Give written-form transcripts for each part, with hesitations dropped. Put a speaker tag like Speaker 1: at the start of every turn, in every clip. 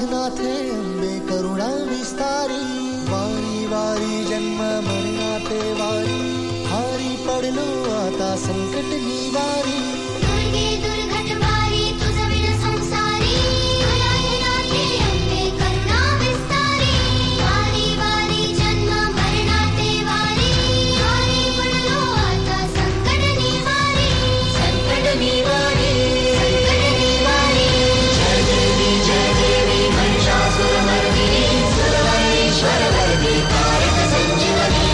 Speaker 1: नाथे अंबे करुणा विस्तारी, वारी वारी जन्म मरणाते वारी, हारी पडलो आता संकट निवारी.
Speaker 2: दुर्गे दुर्घट भारी तुझ विण संसारी, अनाथनाथे अंबे करुणा विस्तारी, वारी वारी जन्म मरणाते वारी, हारी पडलो आता संकट निवारी. संकट निवारी, संकट निवारी. जय देवी महिषासुरमर्दिनी, सुरवरेश्वरवरदे कारक संजीवनी.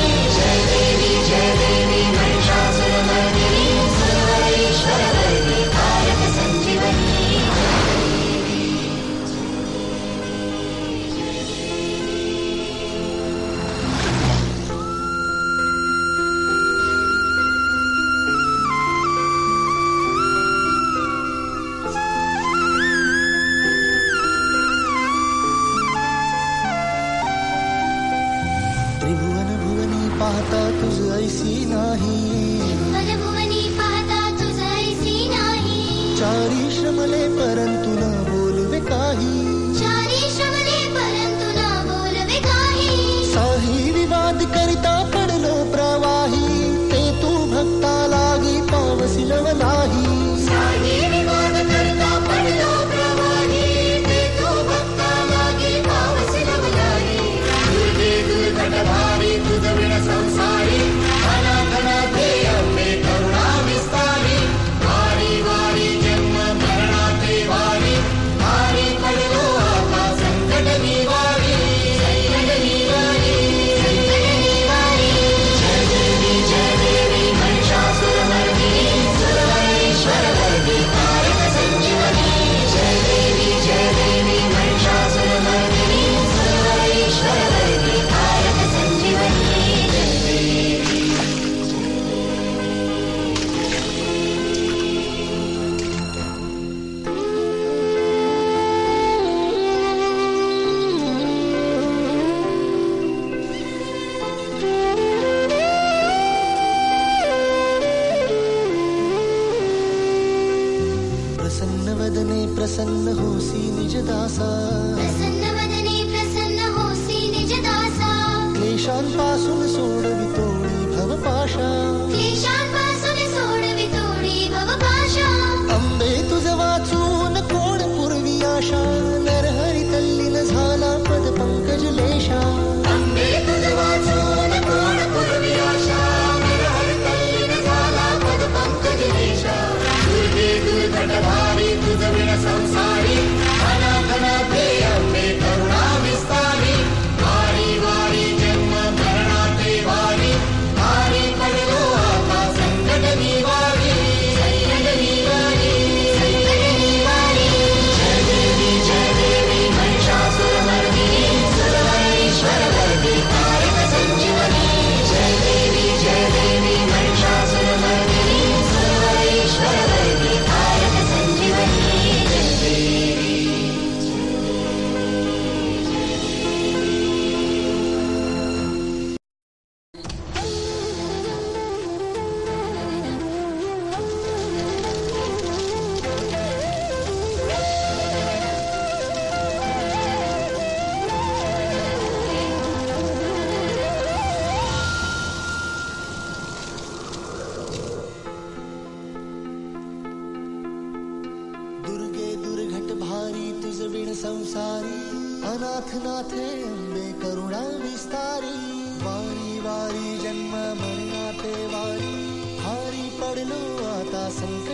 Speaker 2: जय देवी महिषासुरमर्दिनी, सुरवरेश्वरवरदे कारक संजीवनी.
Speaker 1: त्रिभुवन भुवनी पाहता तुझ ऐसी नाही,
Speaker 2: त्रिभुवन भुवनी पाहता तुझ ऐसी नाही.
Speaker 1: चारी श्रमले परंतु न बोलवे काही,
Speaker 2: चारी श्रमले परंतु न बोलवे काही.
Speaker 1: साही विवाद करिता पडलो प्रवाही, ते तू भक्ता लागी पावसिलव नाही.
Speaker 2: साही विवाद करता पडलो प्रवाही, ते तो भक्ता लागी पावसिलव नाही. दुर्गे दुर्घट भारी तुझ विण संसारी, अनाथनाथे अंबे करुणा विस्तारी, वारी वारी जन्म मरणाते वारी, हारी पडलो आता संकट निवारी. संकट निवारी, संकट निवारी. जय देवी महिषासुरमर्दिनी, सुरवरेश्वरवरदे कारक संजीवनी. जय देवी महिषासुरमर्दिनी, सुरवरेश्वरवरदे कारक संजीवनी. जय देवी.
Speaker 1: प्रसन्न वदने प्रसन्न होसी निजदासा,
Speaker 2: प्रसन्न वदने प्रसन्न होसी निजदासा,
Speaker 1: क्लेशांपासून सोडवितोळी भवपाशा.
Speaker 2: क्लेशांपासून सोडवितोडी भवपाशा.
Speaker 1: अंबे तुझ वाचून कोण पूर्वी आशा, नरहरी तल्लीन झाला पद पंकज लेशा.
Speaker 2: अंबे तुझ वाचून कोण पूर्वी आशा, नरहर तल्लीन झाला पद पंकज लेशा. दुर्गे दुर्घट भारी तुझ विण संसारी, अनाथनाथे अंबे करुणा विस्तारी, वारी वारी जन्म मरणाते वारी, हारी पडलो आता संकट निवारी. संकट निवारी, संकट निवारी. जय देवी महिषासुरमर्दिनी, सुरवरेश्वरवरदे कारक संजीवनी. जय देवी महिषासुरमर्दिनी, सुरवरेश्वरवरदे कारक संजीवनी. जय देवी.
Speaker 1: दुर्गे दुर्घट भारी तुझ विण संसारी, अनाथनाथे अंबे करुणा विस्तारी. वारी वारी जन्म मरणाते वारी, हारी पडलो आता संकट